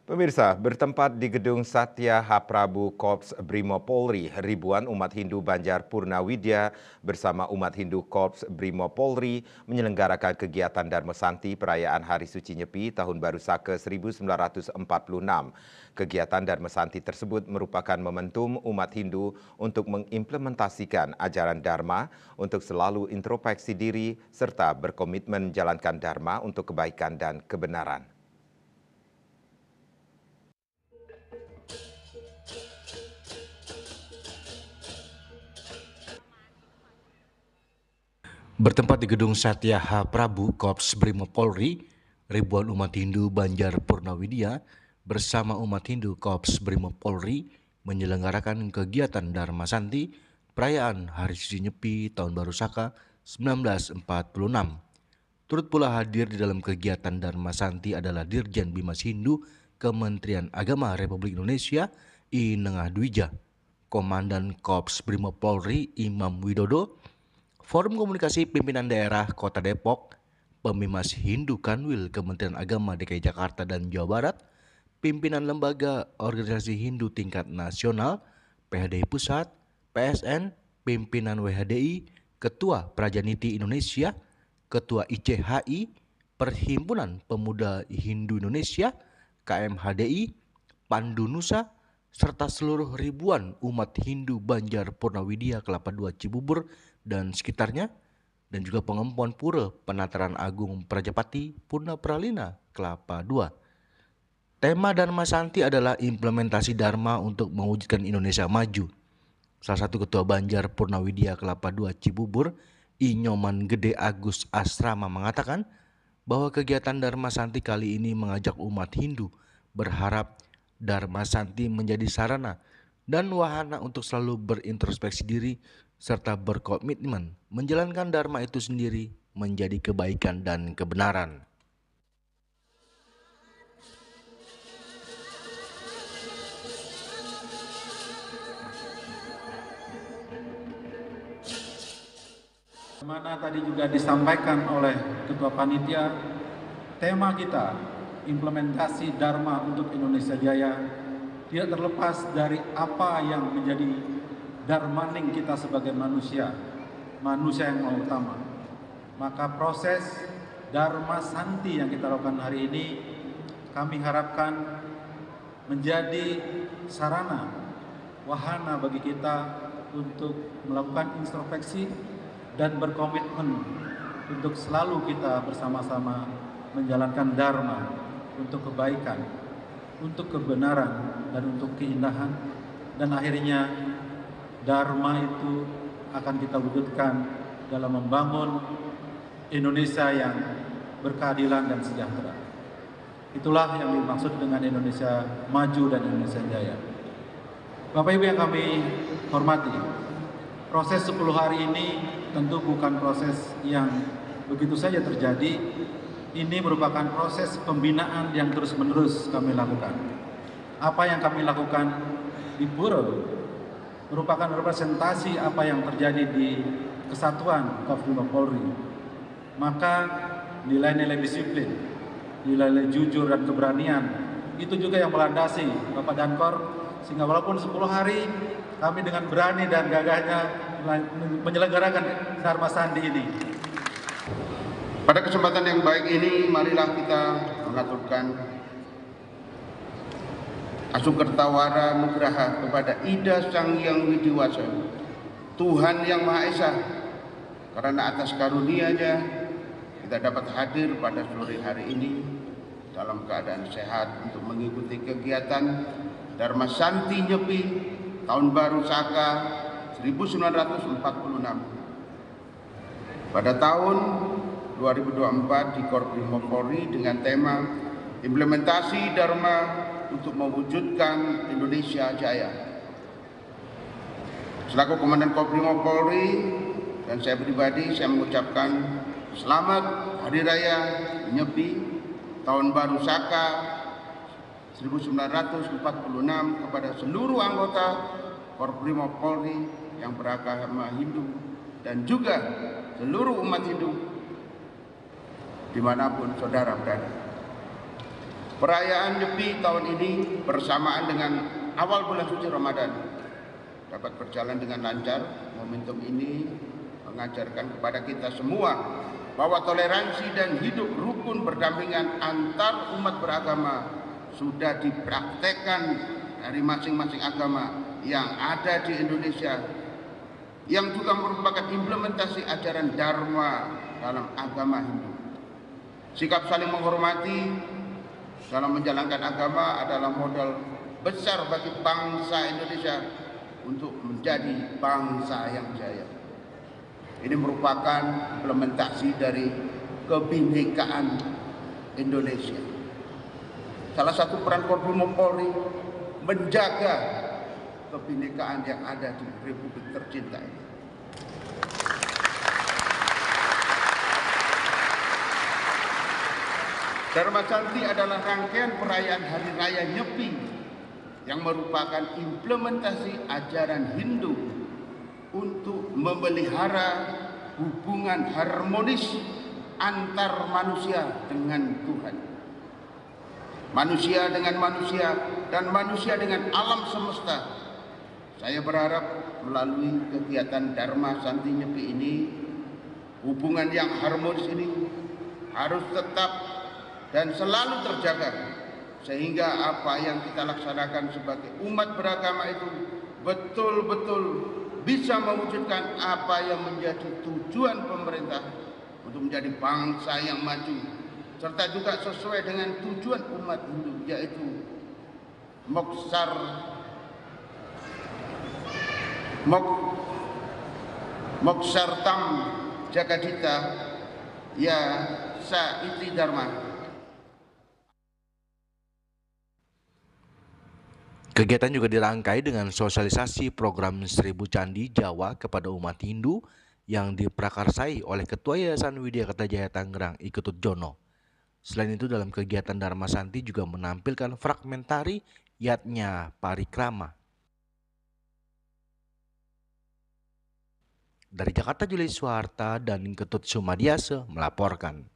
Pemirsa, bertempat di Gedung Satya Haprabu Korps Brimob Polri, ribuan umat Hindu Banjar Purnawidya bersama umat Hindu Korps Brimob Polri menyelenggarakan kegiatan Dharma Santi perayaan Hari Suci Nyepi Tahun Baru Saka 1946. Kegiatan Dharma Santi tersebut merupakan momentum umat Hindu untuk mengimplementasikan ajaran Dharma untuk selalu introspeksi diri serta berkomitmen menjalankan Dharma untuk kebaikan dan kebenaran. Bertempat di Gedung Satya Haprabu Korps Brimob Polri, ribuan umat Hindu Banjar Purnawidya bersama umat Hindu Korps Brimob Polri menyelenggarakan kegiatan Dharma Santi perayaan Hari Suci Nyepi Tahun Baru Saka 1946. Turut pula hadir di dalam kegiatan Dharma Santi adalah Dirjen Bimas Hindu Kementerian Agama Republik Indonesia I Nengah Dwija, Komandan Korps Brimob Polri Imam Widodo, Forum Komunikasi Pimpinan Daerah Kota Depok, Pemimas Hindu Kanwil Kementerian Agama DKI Jakarta dan Jawa Barat, Pimpinan Lembaga Organisasi Hindu Tingkat Nasional, PHDI Pusat, PSN, Pimpinan WHDI, Ketua Prajaniti Indonesia, Ketua ICHI, Perhimpunan Pemuda Hindu Indonesia, KMHDI, Pandu Nusa, serta seluruh ribuan umat Hindu Banjar Purnawidya Kelapa II Cibubur dan sekitarnya, dan juga pengempuan pura Penataran Agung Prajapati Purna Pralina Kelapa II. Tema Dharma Santi adalah implementasi Dharma untuk mewujudkan Indonesia maju. Salah satu Ketua Banjar Purnawidya Kelapa II Cibubur, I Nyoman Gede Agus Asrama mengatakan bahwa kegiatan Dharma Santi kali ini mengajak umat Hindu berharap Dharma Santi menjadi sarana dan wahana untuk selalu berintrospeksi diri serta berkomitmen menjalankan Dharma itu sendiri menjadi kebaikan dan kebenaran. Mana tadi juga disampaikan oleh Ketua Panitia, tema kita implementasi Dharma untuk Indonesia Jaya tidak terlepas dari apa yang menjadi dharmaning kita sebagai manusia yang utama. Maka proses Dharma Santi yang kita lakukan hari ini kami harapkan menjadi sarana, wahana bagi kita untuk melakukan introspeksi dan berkomitmen untuk selalu kita bersama-sama menjalankan Dharma untuk kebaikan, untuk kebenaran, dan untuk keindahan. Dan akhirnya Dharma itu akan kita wujudkan dalam membangun Indonesia yang berkeadilan dan sejahtera. Itulah yang dimaksud dengan Indonesia maju dan Indonesia jaya. Bapak Ibu yang kami hormati, proses 10 hari ini tentu bukan proses yang begitu saja terjadi. Ini merupakan proses pembinaan yang terus-menerus kami lakukan. Apa yang kami lakukan di Pura merupakan representasi apa yang terjadi di kesatuan Korps Brimob Polri. Maka nilai-nilai disiplin, nilai-nilai jujur dan keberanian itu juga yang melandasi Bapak Dankor, sehingga walaupun 10 hari kami dengan berani dan gagahnya menyelenggarakan Dharma Santi ini. Pada kesempatan yang baik ini, marilah kita mengaturkan Asukertawara Nugraha kepada Ida Sang Hyang Widiwasa, Tuhan Yang Maha Esa, karena atas karunia-Nya kita dapat hadir pada sore hari ini dalam keadaan sehat untuk mengikuti kegiatan Dharma Santi Nyepi Tahun Baru Saka 1946. Pada tahun 2024 di Korps Brimob Polri dengan tema implementasi Dharma untuk mewujudkan Indonesia Jaya. Selaku Komandan Korps Brimob Polri dan saya pribadi, saya mengucapkan selamat Hari Raya Nyepi Tahun Baru Saka 1946 kepada seluruh anggota Korps Brimob Polri yang beragama Hindu dan juga seluruh umat Hindu dimanapun saudara berada. Perayaan Nyepi tahun ini bersamaan dengan awal bulan suci Ramadan dapat berjalan dengan lancar. Momentum ini mengajarkan kepada kita semua bahwa toleransi dan hidup rukun berdampingan antar umat beragama sudah dipraktekkan dari masing-masing agama yang ada di Indonesia, yang juga merupakan implementasi ajaran Dharma dalam agama Hindu. Sikap saling menghormati dalam menjalankan agama adalah modal besar bagi bangsa Indonesia untuk menjadi bangsa yang jaya. Ini merupakan implementasi dari kebinekaan Indonesia. Salah satu peran Korbrimob Polri menjaga kebinekaan yang ada di Republik tercinta ini. Dharma Santi adalah rangkaian perayaan Hari Raya Nyepi yang merupakan implementasi ajaran Hindu untuk memelihara hubungan harmonis antar manusia dengan Tuhan, manusia dengan manusia, dan manusia dengan alam semesta. Saya berharap melalui kegiatan Dharma Santi Nyepi ini, hubungan yang harmonis ini harus tetap dan selalu terjaga, sehingga apa yang kita laksanakan sebagai umat beragama itu betul-betul bisa mewujudkan apa yang menjadi tujuan pemerintah untuk menjadi bangsa yang maju, serta juga sesuai dengan tujuan umat Hindu, yaitu Moksartam Jagadita Ya Sa Iti Dharma. Kegiatan juga dirangkai dengan sosialisasi program 1000 Candi Jawa kepada umat Hindu yang diprakarsai oleh Ketua Yayasan Widya Kertajaya Tangerang Iketut Jono. Selain itu, dalam kegiatan Dharma Santi juga menampilkan fragmentari Yatnya Parikrama. Dari Jakarta, Julius Suharta dan Ketut Sumadiase melaporkan.